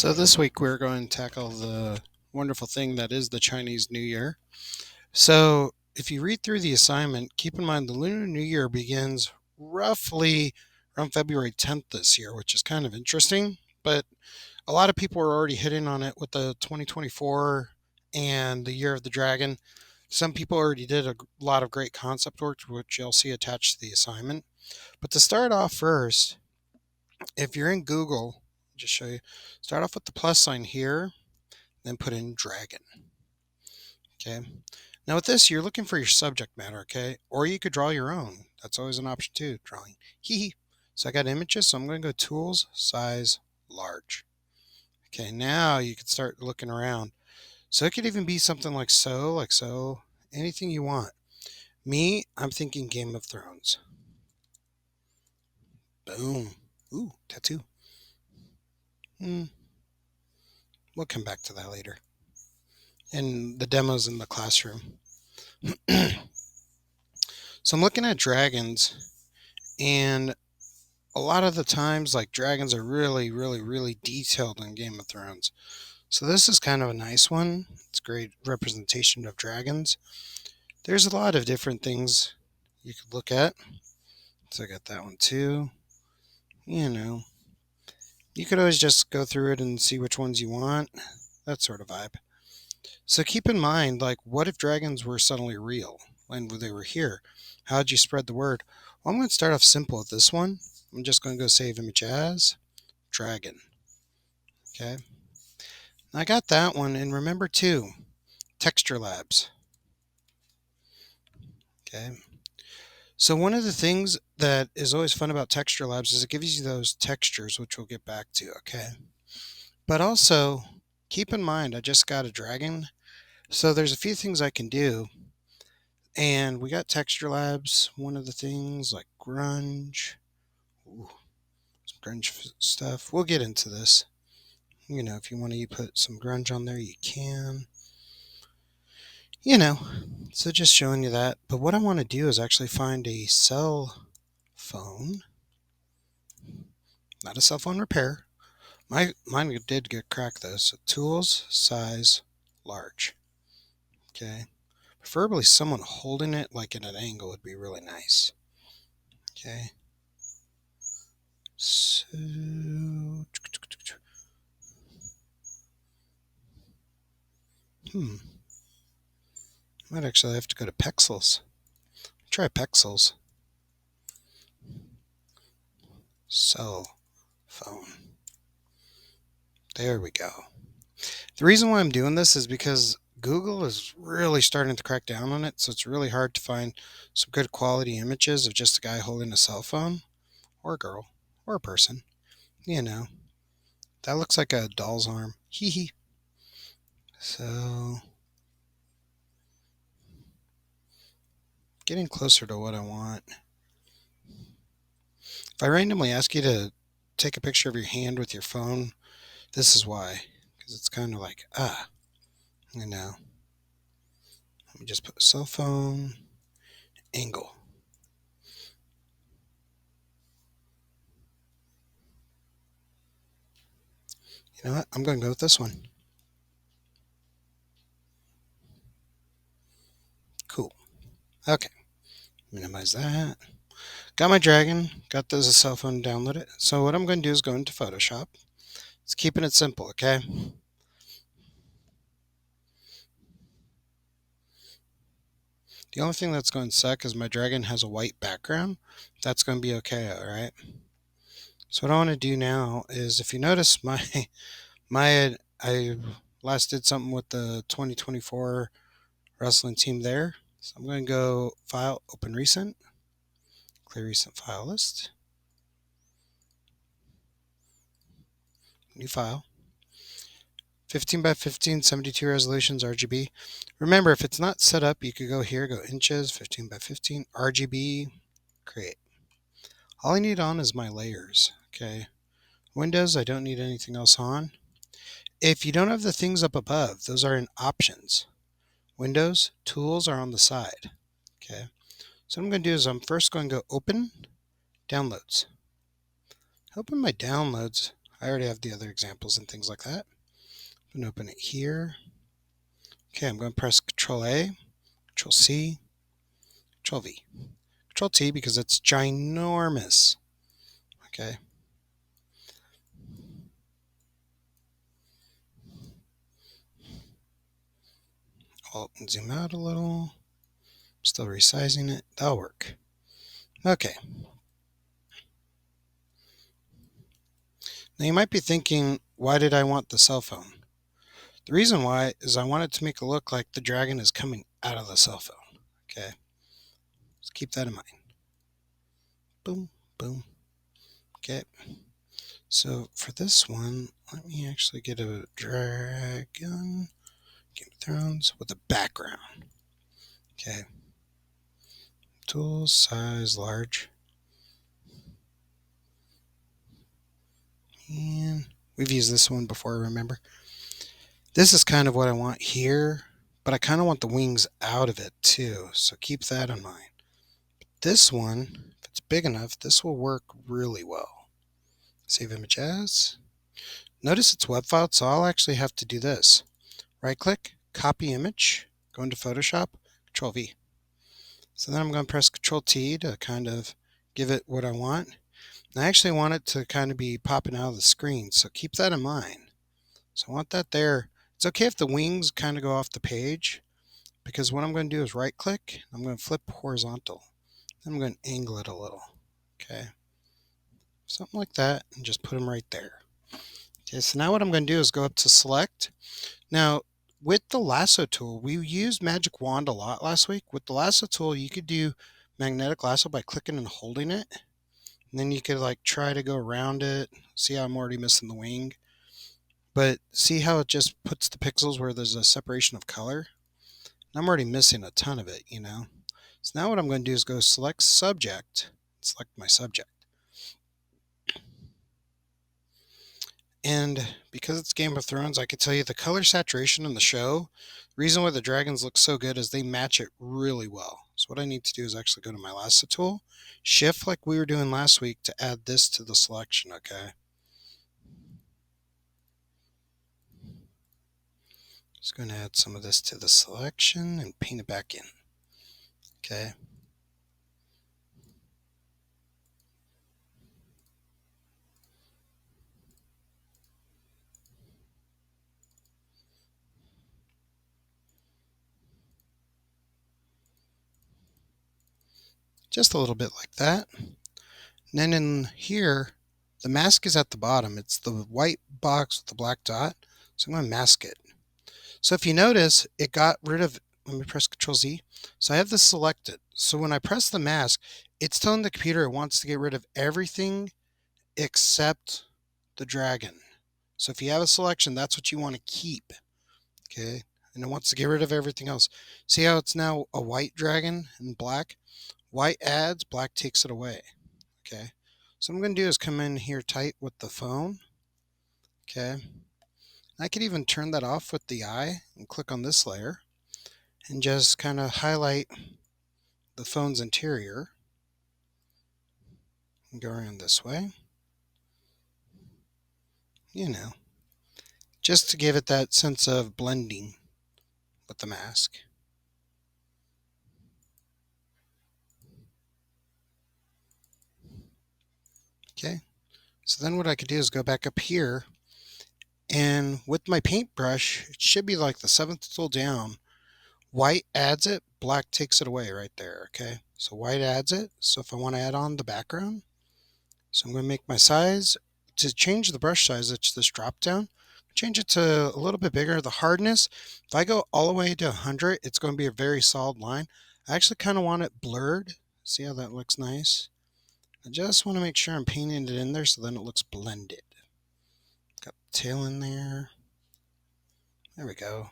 So this week we're going to tackle the wonderful thing that is the Chinese New Year. So if you read through the assignment, keep in mind the Lunar New Year begins roughly around February 10th this year, which is kind of interesting. But a lot of people are already hitting on it with the 2024 and the Year of the Dragon. Some people already did a lot of great concept work, which you'll see attached to the assignment. But to start off first, if you're in Google, just show you, start off with the plus sign here, then put in dragon. Okay. Now with this, you're looking for your subject matter, okay? Or you could draw your own. That's always an option too, drawing. Hee hee. So I got images, so I'm going to go tools, size, large. Okay, now you can start looking around. So it could even be something like so, anything you want. Me, I'm thinking Game of Thrones. Boom. Ooh, tattoo. Hmm. We'll come back to that later. And the demos in the classroom. So I'm looking at dragons, and a lot of the times, like dragons are really detailed in Game of Thrones. So this is kind of a nice one. It's a great representation of dragons. There's a lot of different things you could look at. So I got that one too. You know, you could always just go through it and see which ones you want. That sort of vibe. So keep in mind, like, what if dragons were suddenly real and they were here? How'd you spread the word? Well, I'm going to start off simple with this one. I'm just going to go save image as dragon. Okay. I got that one. And remember too, Texture Labs. Okay. So one of the things that is always fun about Texture Labs is it gives you those textures, which we'll get back to. Okay. But also keep in mind, I just got a dragon. So there's a few things I can do. And we got Texture Labs. One of the things like grunge. Ooh, some grunge stuff. We'll get into this. You know, if you want to put some grunge on there, you can. You know, so just showing you that. But what I want to do is actually find a cell phone, not a cell phone repair. Mine did get cracked though. So tools, size, large. Okay. Preferably someone holding it like at an angle would be really nice. Okay. So might actually have to go to Pexels. Try Pexels. Cell phone. There we go. The reason why I'm doing this is because Google is really starting to crack down on it, so it's really hard to find some good quality images of just a guy holding a cell phone, or a girl, or a person. You know, that looks like a doll's arm. Hee hee. So, getting closer to what I want. If I randomly ask you to take a picture of your hand with your phone, this is why. Because it's kind of like, you know. Let me just put cell phone angle. You know what? I'm going to go with this one. Cool. Okay. Minimize that. Got my dragon. Got this as a cell phone. Download it. So what I'm going to do is go into Photoshop. It's keeping it simple, okay? The only thing that's going to suck is my dragon has a white background. That's going to be okay, all right? So what I want to do now is, if you notice I last did something with the 2024 wrestling team there. So I'm going to go File, Open Recent, Clear Recent File List, New File, 15 by 15, 72 resolutions, RGB. Remember, if it's not set up, you could go here, go inches, 15 by 15, RGB, create. All I need on is my layers, okay? Windows, I don't need anything else on. If you don't have the things up above, those are in options. Windows, tools are on the side, okay? So what I'm going to do is I'm first going to go open, downloads. Open my downloads. I already have the other examples and things like that. I'm going to open it here. Okay, I'm going to press Control A, Control C, Control V. Control T because it's ginormous. Okay. Alt and zoom out a little. Still resizing it. That'll work. Okay. Now you might be thinking, why did I want the cell phone? The reason why is I want it to make it look like the dragon is coming out of the cell phone. Okay. Let's keep that in mind. Boom, boom. Okay. So for this one, let me actually get a dragon, Game of Thrones, with a background. Okay. Tool, size, large. And we've used this one before, remember? This is kind of what I want here, but I kind of want the wings out of it too, so keep that in mind. This one, if it's big enough, this will work really well. Save image as. Notice it's web file, so I'll actually have to do this. Right click, copy image, go into Photoshop, Control V. So then I'm going to press Control T to kind of give it what I want. And I actually want it to kind of be popping out of the screen, so keep that in mind. So I want that there. It's okay if the wings kind of go off the page, because what I'm going to do is right click, I'm going to flip horizontal. Then I'm going to angle it a little. Okay. Something like that, and just put them right there. Okay, so now what I'm going to do is go up to select. Now, with the lasso tool, we used magic wand a lot last week. With the lasso tool, you could do magnetic lasso by clicking and holding it. And then you could like try to go around it. See how I'm already missing the wing. But see how it just puts the pixels where there's a separation of color? I'm already missing a ton of it, you know? So now what I'm going to do is go select subject, select my subject. And because it's Game of Thrones, I can tell you the color saturation in the show, the reason why the dragons look so good is they match it really well. So what I need to do is actually go to my lasso tool, shift like we were doing last week to add this to the selection, okay? Just going to add some of this to the selection and paint it back in, okay? Just a little bit like that. And then in here, the mask is at the bottom. It's the white box with the black dot. So I'm going to mask it. So if you notice, it got rid of, let me press Control Z. So I have this selected. So when I press the mask, it's telling the computer it wants to get rid of everything except the dragon. So if you have a selection, that's what you want to keep. Okay. And it wants to get rid of everything else. See how it's now a white dragon and black? White adds, black takes it away. Okay. So what I'm going to do is come in here tight with the phone. Okay. I could even turn that off with the eye and click on this layer and just kind of highlight the phone's interior and go around this way. You know, just to give it that sense of blending with the mask. Okay. So then what I could do is go back up here, and with my paintbrush, it should be like the seventh tool down. White adds it, black takes it away right there. Okay. So white adds it. So if I want to add on the background, so I'm going to make my size. To change the brush size, it's this drop down. Change it to a little bit bigger. The hardness, if I go all the way to 100, it's going to be a very solid line. I actually kind of want it blurred. See how that looks nice? I just want to make sure I'm painting it in there so then it looks blended. Got the tail in there. There we go.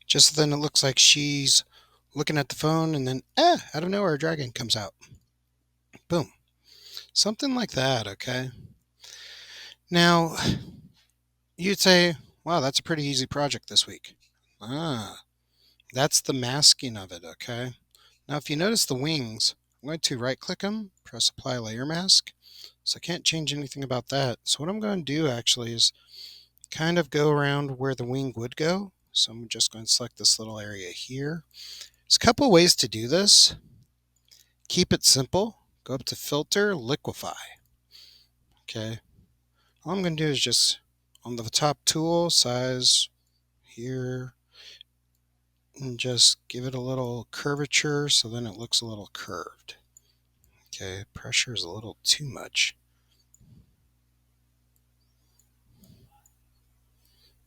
Just so then it looks like she's looking at the phone and then, out of nowhere, a dragon comes out. Boom. Something like that, okay? Now, you'd say, wow, that's a pretty easy project this week. That's the masking of it, okay? Now, if you notice the wings, I'm going to right click them, press apply layer mask. So I can't change anything about that. So what I'm going to do actually is kind of go around where the wing would go. So I'm just going to select this little area here. There's a couple ways to do this. Keep it simple. Go up to Filter, Liquify. Okay. All I'm going to do is just on the top tool, size here, and just give it a little curvature so then it looks a little curved. Okay, pressure is a little too much.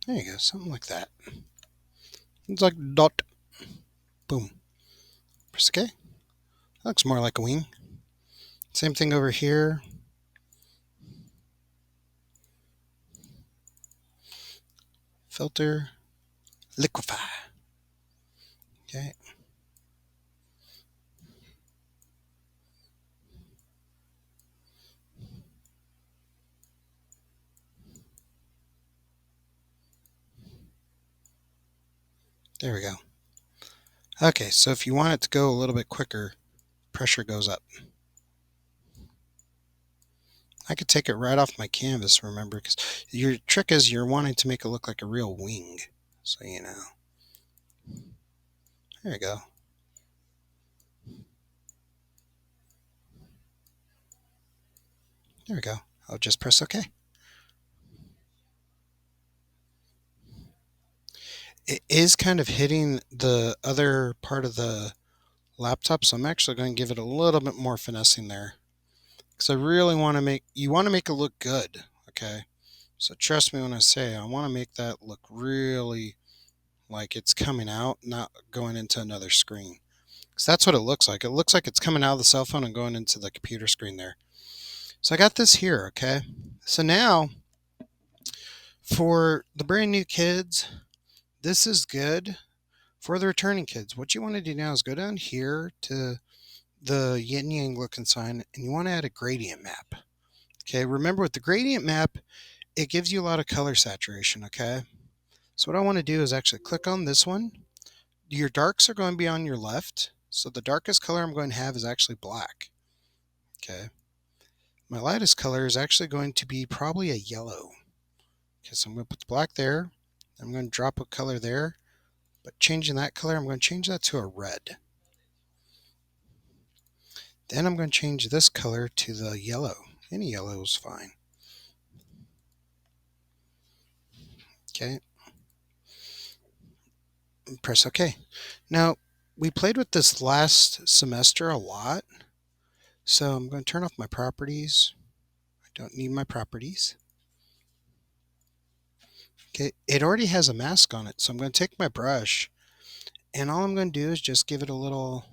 There you go, something like that. It's like dot. Boom. Press OK. That looks more like a wing. Same thing over here. Filter, Liquify. Okay. There we go. Okay, so if you want it to go a little bit quicker, pressure goes up. I could take it right off my canvas, remember, because your trick is you're wanting to make it look like a real wing. So, you know. There we go. There we go. I'll just press OK. It is kind of hitting the other part of the laptop, so I'm actually going to give it a little bit more finessing there. Because I really want to make it look good, okay? So trust me when I say I want to make that look really like it's coming out, not going into another screen. Because that's what it looks like. It looks like it's coming out of the cell phone and going into the computer screen there. So I got this here, okay? So now, for the brand new kids, this is good. For the returning kids, what you want to do now is go down here to the yin yang looking sign and you want to add a gradient map. Okay, remember with the gradient map, it gives you a lot of color saturation, okay? So what I want to do is actually click on this one. Your darks are going to be on your left. So the darkest color I'm going to have is actually black. Okay. My lightest color is actually going to be probably a yellow. Okay, so I'm going to put the black there. I'm going to drop a color there. But changing that color, I'm going to change that to a red. Then I'm going to change this color to the yellow. Any yellow is fine. Okay. Press OK. Now, we played with this last semester a lot. So I'm going to turn off my properties. I don't need my properties. Okay, it already has a mask on it. So I'm going to take my brush and all I'm going to do is just give it a little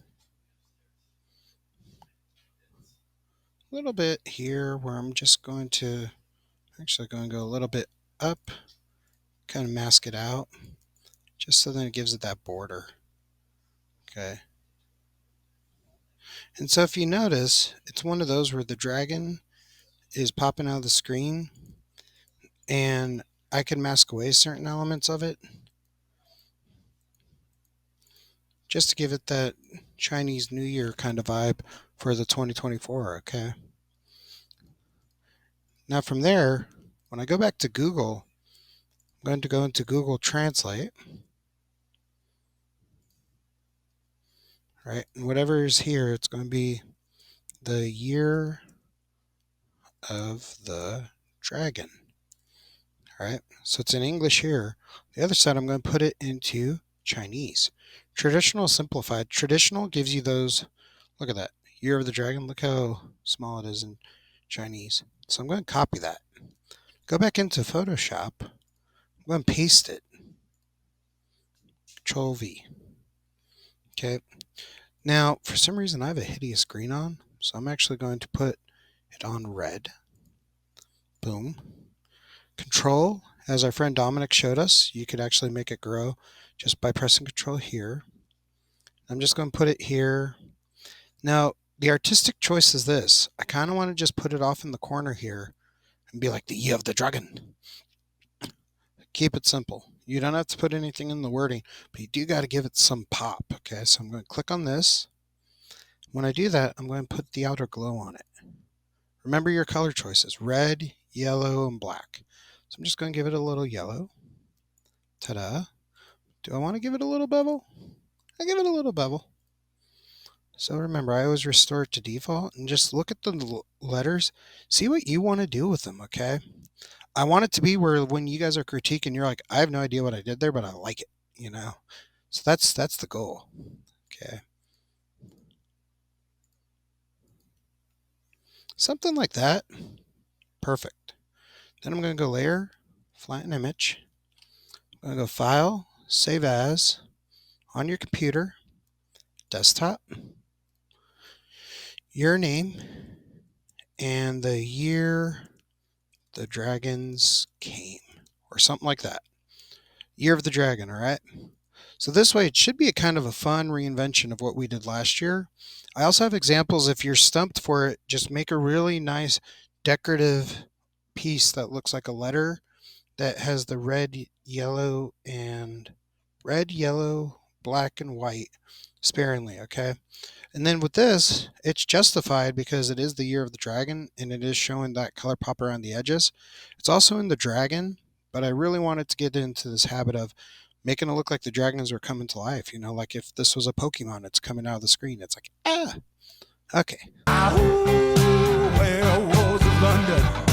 bit here where I'm just going to go a little bit up, kind of mask it out, just so that it gives it that border. Okay. And so if you notice, it's one of those where the dragon is popping out of the screen and I can mask away certain elements of it just to give it that Chinese New Year kind of vibe for the 2024, okay? Now from there, when I go back to Google, I'm going to go into Google Translate, right? And whatever is here, it's going to be the year of the dragon, all right? So it's in English here. The other side, I'm going to put it into Chinese. Traditional simplified. Traditional gives you those, look at that, year of the dragon. Look how small it is in Chinese. So I'm going to copy that. Go back into Photoshop. I'm going to paste it. Control V. Okay. Now, for some reason, I have a hideous green on, so I'm actually going to put it on red. Boom. Control, as our friend Dominic showed us, you could actually make it grow just by pressing Control here. I'm just going to put it here. Now, the artistic choice is this. I kind of want to just put it off in the corner here and be like the Year of the Dragon. Keep it simple. You don't have to put anything in the wording, but you do got to give it some pop. Okay, so I'm going to click on this. When I do that, I'm going to put the outer glow on it. Remember your color choices, red, yellow, and black. So I'm just going to give it a little yellow. Ta-da. Do I want to give it a little bevel? I give it a little bevel. So remember, I always restore it to default and just look at the letters. See what you want to do with them, okay? I want it to be where when you guys are critiquing, you're like, I have no idea what I did there, but I like it, you know? So that's the goal, okay? Something like that. Perfect. Then I'm going to go Layer, Flatten Image. I'm going to go File, Save As, on your computer, Desktop, your name, and the year the dragons came, or something like that. Year of the Dragon, all right? So this way, it should be a kind of a fun reinvention of what we did last year. I also have examples. If you're stumped for it, just make a really nice decorative piece that looks like a letter that has the red, yellow, black, and white sparingly, okay? And then with this, it's justified because it is the year of the dragon and it is showing that color pop around the edges. It's also in the dragon, but I really wanted to get into this habit of making it look like the dragons are coming to life. You know, like if this was a Pokemon, it's coming out of the screen. It's like, ah, okay. Where was London?